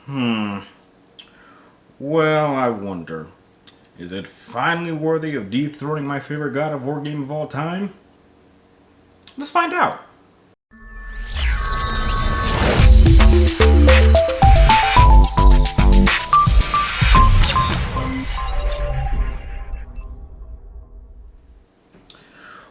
Hmm. Well, I wonder. Is it finally worthy of dethroning my favorite God of War game of all time? Let's find out.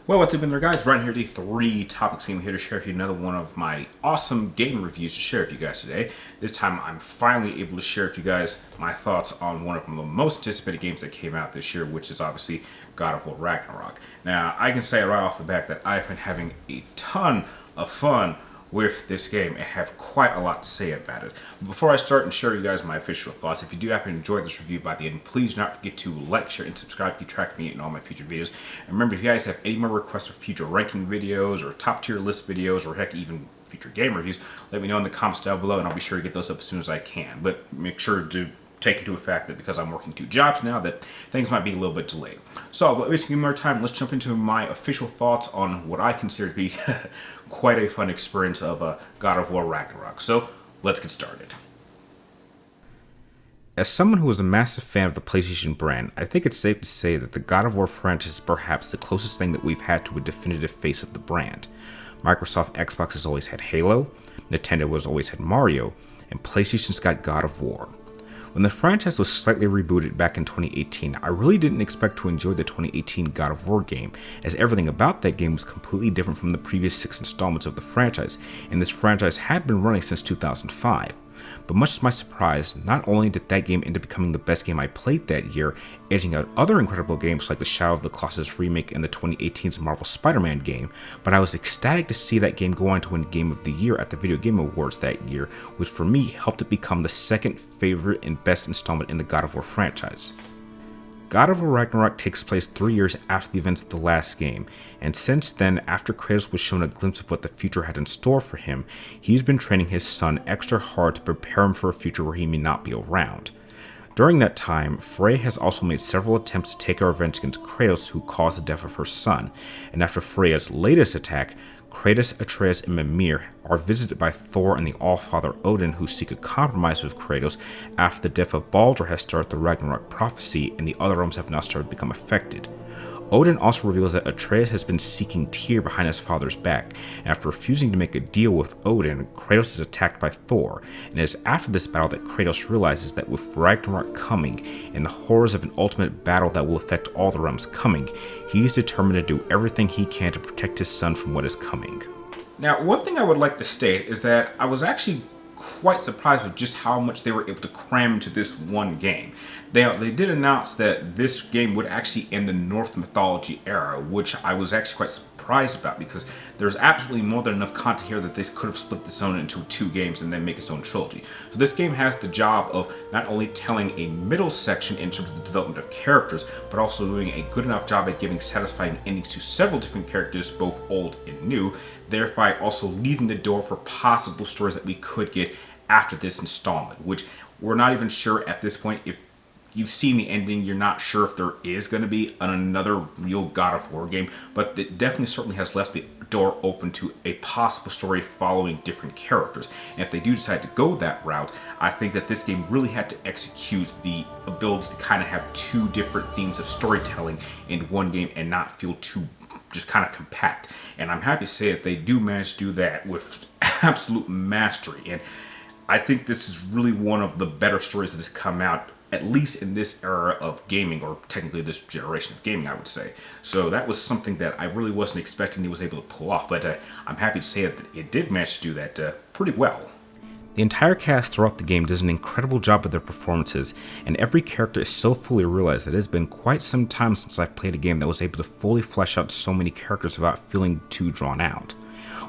Well, what's up in there, guys? Brian here, the 3 Topics game, here to share with you another one of my awesome game reviews to share with you guys today. This time, I'm finally able to share with you guys my thoughts on one of the most anticipated games that came out this year, which is obviously God of War Ragnarok. Now, I can say right off the bat that I've been having a ton of fun with this game and have quite a lot to say about it. But before I start and share you guys my official thoughts, if you do happen to enjoy this review by the end, please do not forget to like, share, and subscribe to keep track of me in all my future videos. And remember, if you guys have any more requests for future ranking videos or top tier list videos or heck, even future game reviews, let me know in the comments down below and I'll be sure to get those up as soon as I can. But make sure to take into effect that because I'm working 2 jobs now, that things might be a little bit delayed. So, without wasting more time, let's jump into my official thoughts on what I consider to be quite a fun experience of God of War Ragnarok. So, let's get started. As someone who is a massive fan of the PlayStation brand, I think it's safe to say that the God of War franchise is perhaps the closest thing that we've had to a definitive face of the brand. Microsoft Xbox has always had Halo, Nintendo has always had Mario, and PlayStation's got God of War. When the franchise was slightly rebooted back in 2018, I really didn't expect to enjoy the 2018 God of War game, as everything about that game was completely different from the previous 6 installments of the franchise, and this franchise had been running since 2005. But much to my surprise, not only did that game end up becoming the best game I played that year, edging out other incredible games like the Shadow of the Colossus remake and the 2018's Marvel Spider-Man game, but I was ecstatic to see that game go on to win Game of the Year at the Video Game Awards that year, which for me helped it become the second favorite and best installment in the God of War franchise. God of War Ragnarok takes place 3 years after the events of the last game, and since then, after Kratos was shown a glimpse of what the future had in store for him, he's been training his son extra hard to prepare him for a future where he may not be around. During that time, Freya has also made several attempts to take her revenge against Kratos, who caused the death of her son, and after Freya's latest attack, Kratos, Atreus, and Mimir are visited by Thor and the Allfather Odin, who seek a compromise with Kratos after the death of Baldur has started the Ragnarok prophecy and the other realms have now started to become affected. Odin also reveals that Atreus has been seeking Tyr behind his father's back, and after refusing to make a deal with Odin, Kratos is attacked by Thor, and it is after this battle that Kratos realizes that with Ragnarok coming, and the horrors of an ultimate battle that will affect all the realms coming, he is determined to do everything he can to protect his son from what is coming. Now, one thing I would like to state is that I was actually quite surprised with just how much they were able to cram into this one game. They did announce that this game would actually end the Norse mythology era, which I was actually quite surprised about because there's absolutely more than enough content here that they could have split this own into 2 games and then make its own trilogy. So this game has the job of not only telling a middle section in terms of the development of characters, but also doing a good enough job at giving satisfying endings to several different characters, both old and new, thereby also leaving the door for possible stories that we could get after this installment, which we're not even sure at this point. If you've seen the ending, you're not sure if there is going to be another real God of War game, but it definitely certainly has left the door open to a possible story following different characters. And if they do decide to go that route, I think that this game really had to execute the ability to kind of have 2 different themes of storytelling in one game and not feel too just kind of compact. And I'm happy to say that they do manage to do that with absolute mastery. And I think this is really one of the better stories that has come out, at least in this era of gaming, or technically this generation of gaming, I would say. So that was something that I really wasn't expecting he was able to pull off, but I'm happy to say that it did manage to do that pretty well. The entire cast throughout the game does an incredible job with their performances, and every character is so fully realized that it has been quite some time since I've played a game that was able to fully flesh out so many characters without feeling too drawn out.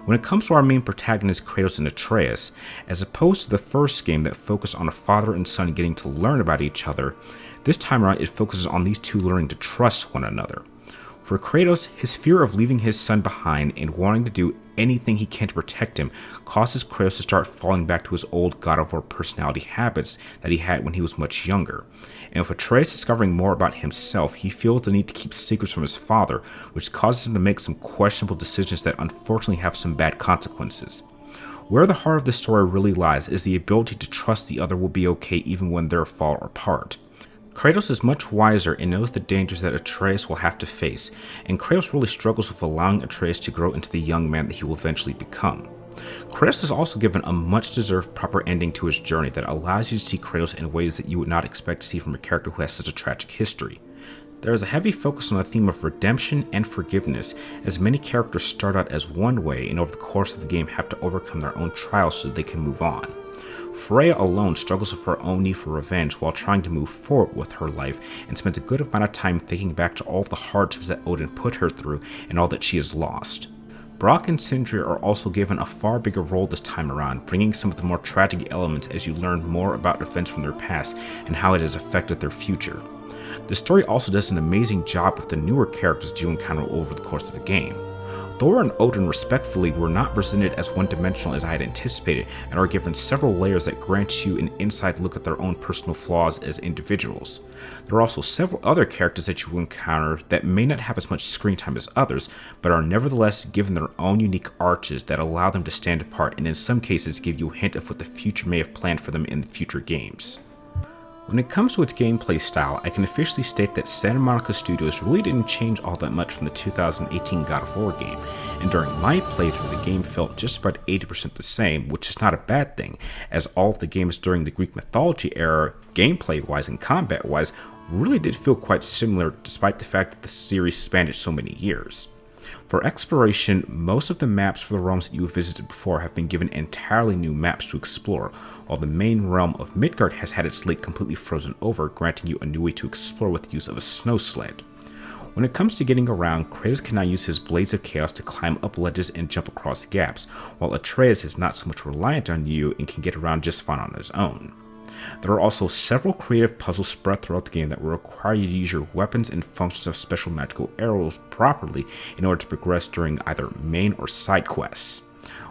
When it comes to our main protagonists Kratos and Atreus, as opposed to the first game that focused on a father and son getting to learn about each other, this time around it focuses on these 2 learning to trust one another. For Kratos, his fear of leaving his son behind and wanting to do anything he can to protect him causes Kratos to start falling back to his old God of War personality habits that he had when he was much younger. And with Atreus discovering more about himself, he feels the need to keep secrets from his father, which causes him to make some questionable decisions that unfortunately have some bad consequences. Where the heart of the story really lies is the ability to trust the other will be okay even when they're far apart. Kratos is much wiser and knows the dangers that Atreus will have to face, and Kratos really struggles with allowing Atreus to grow into the young man that he will eventually become. Kratos is also given a much-deserved proper ending to his journey that allows you to see Kratos in ways that you would not expect to see from a character who has such a tragic history. There is a heavy focus on the theme of redemption and forgiveness, as many characters start out as one way and over the course of the game have to overcome their own trials so they can move on. Freya alone struggles with her own need for revenge while trying to move forward with her life and spends a good amount of time thinking back to all of the hardships that Odin put her through and all that she has lost. Brock and Sindri are also given a far bigger role this time around, bringing some of the more tragic elements as you learn more about events from their past and how it has affected their future. The story also does an amazing job with the newer characters that you encounter over the course of the game. Thor and Odin respectfully were not presented as one-dimensional as I had anticipated and are given several layers that grant you an inside look at their own personal flaws as individuals. There are also several other characters that you encounter that may not have as much screen time as others, but are nevertheless given their own unique arches that allow them to stand apart and in some cases give you a hint of what the future may have planned for them in future games. When it comes to its gameplay style, I can officially state that Santa Monica Studios really didn't change all that much from the 2018 God of War game, and during my playthrough the game felt just about 80% the same, which is not a bad thing, as all of the games during the Greek mythology era, gameplay-wise and combat-wise, really did feel quite similar despite the fact that the series spanned so many years. For exploration, most of the maps for the realms that you have visited before have been given entirely new maps to explore, while the main realm of Midgard has had its lake completely frozen over, granting you a new way to explore with the use of a snow sled. When it comes to getting around, Kratos can now use his Blades of Chaos to climb up ledges and jump across gaps, while Atreus is not so much reliant on you and can get around just fine on his own. There are also several creative puzzles spread throughout the game that will require you to use your weapons and functions of special magical arrows properly in order to progress during either main or side quests.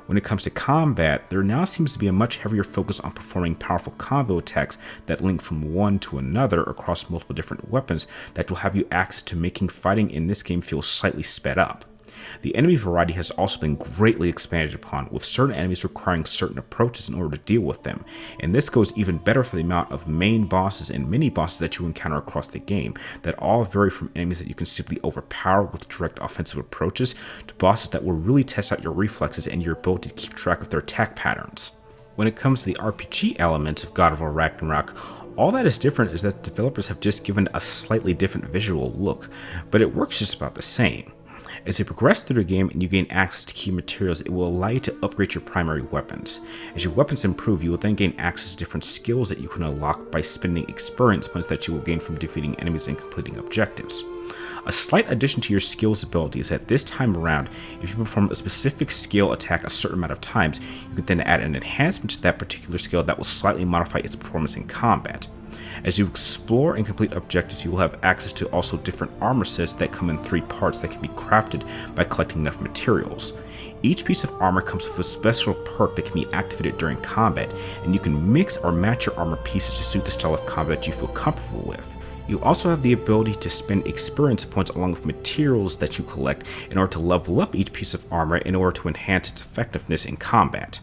When it comes to combat, there now seems to be a much heavier focus on performing powerful combo attacks that link from one to another across multiple different weapons that will have you access to making fighting in this game feel slightly sped up. The enemy variety has also been greatly expanded upon, with certain enemies requiring certain approaches in order to deal with them, and this goes even better for the amount of main bosses and mini bosses that you encounter across the game, that all vary from enemies that you can simply overpower with direct offensive approaches to bosses that will really test out your reflexes and your ability to keep track of their attack patterns. When it comes to the RPG elements of God of War Ragnarok, all that is different is that the developers have just given a slightly different visual look, but it works just about the same. As you progress through the game and you gain access to key materials, it will allow you to upgrade your primary weapons. As your weapons improve, you will then gain access to different skills that you can unlock by spending experience points that you will gain from defeating enemies and completing objectives. A slight addition to your skills ability is that this time around, if you perform a specific skill attack a certain amount of times, you can then add an enhancement to that particular skill that will slightly modify its performance in combat. As you explore and complete objectives, you will have access to also different armor sets that come in 3 parts that can be crafted by collecting enough materials. Each piece of armor comes with a special perk that can be activated during combat, and you can mix or match your armor pieces to suit the style of combat you feel comfortable with. You also have the ability to spend experience points along with materials that you collect in order to level up each piece of armor in order to enhance its effectiveness in combat.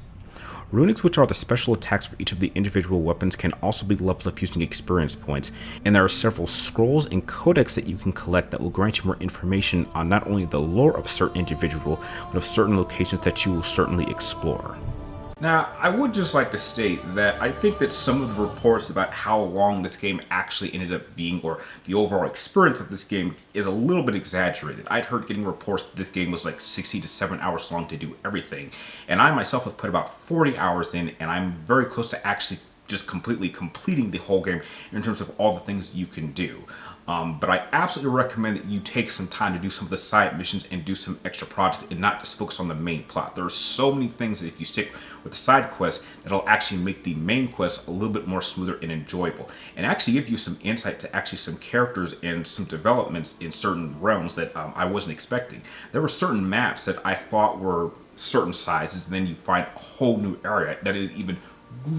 Runics, which are the special attacks for each of the individual weapons, can also be leveled up using experience points, and there are several scrolls and codex that you can collect that will grant you more information on not only the lore of certain individual, but of certain locations that you will certainly explore. Now, I would just like to state that I think that some of the reports about how long this game actually ended up being, or the overall experience of this game, is a little bit exaggerated. I'd heard getting reports that this game was like 60 to 7 hours long to do everything, and I myself have put about 40 hours in, and I'm very close to actually just completely completing the whole game in terms of all the things you can do. But I absolutely recommend that you take some time to do some of the side missions and do some extra projects and not just focus on the main plot. There are so many things that if you stick with the side quests, that'll actually make the main quest a little bit more smoother and enjoyable, and actually give you some insight to actually some characters and some developments in certain realms that I wasn't expecting. There were certain maps that I thought were certain sizes, and then you find a whole new area that is even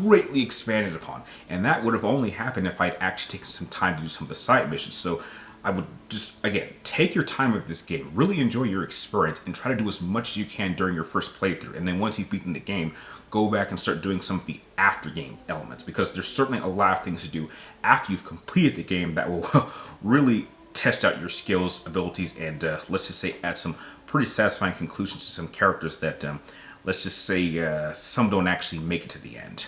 greatly expanded upon, and that would have only happened if I'd actually taken some time to do some of the side missions. So I would just, again, take your time with this game, really enjoy your experience, and try to do as much as you can during your first playthrough. And then once you've beaten the game, go back and start doing some of the after game elements, because there's certainly a lot of things to do after you've completed the game that will really test out your skills, abilities, and let's just say add some pretty satisfying conclusions to some characters that, let's just say, some don't actually make it to the end.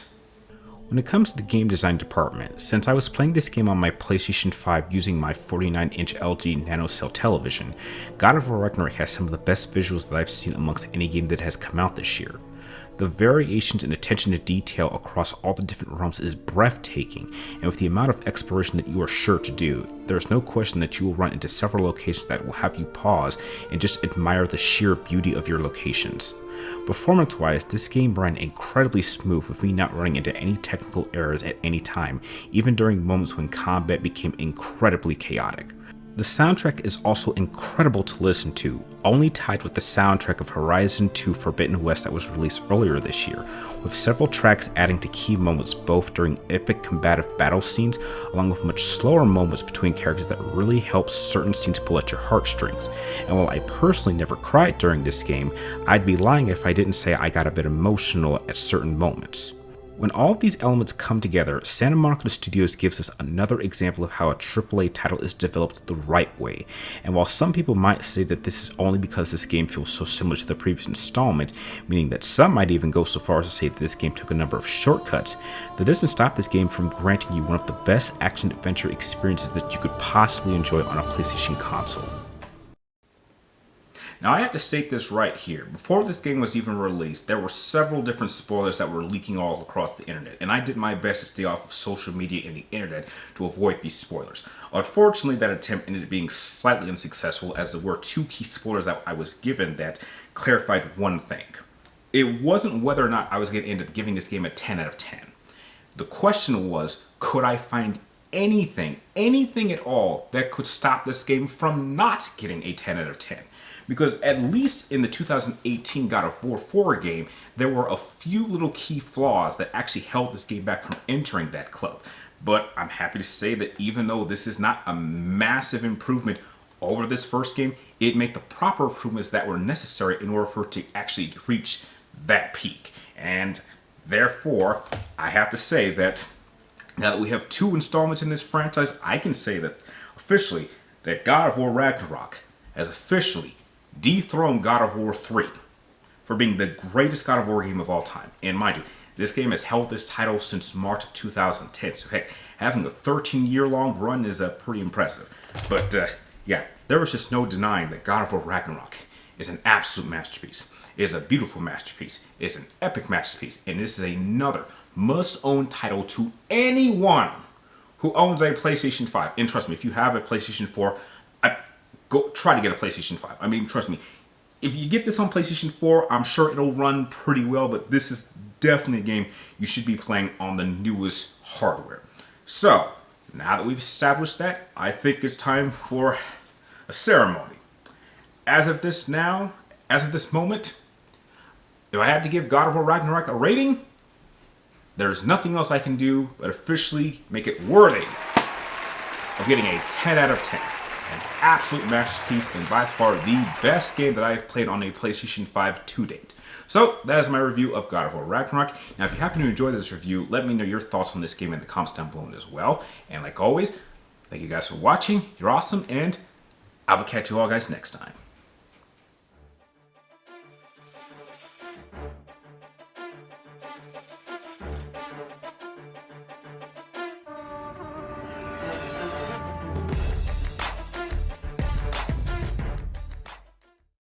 When it comes to the game design department, since I was playing this game on my PlayStation 5 using my 49-inch LG NanoCell television, God of War Ragnarok has some of the best visuals that I've seen amongst any game that has come out this year. The variations and attention to detail across all the different realms is breathtaking, and with the amount of exploration that you are sure to do, there's no question that you will run into several locations that will have you pause and just admire the sheer beauty of your locations. Performance-wise, this game ran incredibly smooth with me not running into any technical errors at any time, even during moments when combat became incredibly chaotic. The soundtrack is also incredible to listen to, only tied with the soundtrack of Horizon 2 Forbidden West that was released earlier this year, with several tracks adding to key moments both during epic combative battle scenes, along with much slower moments between characters that really help certain scenes pull at your heartstrings. And while I personally never cried during this game, I'd be lying if I didn't say I got a bit emotional at certain moments. When all of these elements come together, Santa Monica Studios gives us another example of how a AAA title is developed the right way. And while some people might say that this is only because this game feels so similar to the previous installment, meaning that some might even go so far as to say that this game took a number of shortcuts, that doesn't stop this game from granting you one of the best action-adventure experiences that you could possibly enjoy on a PlayStation console. Now I have to state this right here. Before this game was even released, there were several different spoilers that were leaking all across the internet, and I did my best to stay off of social media and the internet to avoid these spoilers. Unfortunately, that attempt ended up being slightly unsuccessful, as there were two key spoilers that I was given that clarified one thing. It wasn't whether or not I was going to end up giving this game a 10 out of 10. The question was, could I find anything at all that could stop this game from not getting a 10 out of 10? Because at least in the 2018 God of War 4 game, there were a few little key flaws that actually held this game back from entering that club. But I'm happy to say that even though this is not a massive improvement over this first game, it made the proper improvements that were necessary in order for it to actually reach that peak. And therefore, I have to say that now that we have two installments in this franchise, I can say that officially that God of War Ragnarok has officially dethroned God of War 3 for being the greatest God of War game of all time. And mind you, this game has held this title since March of 2010, so heck, having a 13-year-long run is pretty impressive. But yeah, there was just no denying that God of War Ragnarok is an absolute masterpiece. It is a beautiful masterpiece. It is an epic masterpiece. And this is another must-own title to anyone who owns a PlayStation 5. And trust me, if you have a PlayStation 4, go try to get a PlayStation 5. I mean, trust me, if you get this on PlayStation 4, I'm sure it'll run pretty well, but this is definitely a game you should be playing on the newest hardware. So, now that we've established that, I think it's time for a ceremony. As of this moment, if I had to give God of War Ragnarok a rating, there's nothing else I can do but officially make it worthy of getting a 10 out of 10. An absolute masterpiece and by far the best game that I've played on a PlayStation 5 to date. So that is my review of God of War Ragnarok. Now if you happen to enjoy this review, let me know your thoughts on this game in the comments down below as well. And like always, thank you guys for watching. You're awesome, and I will catch you all guys next time.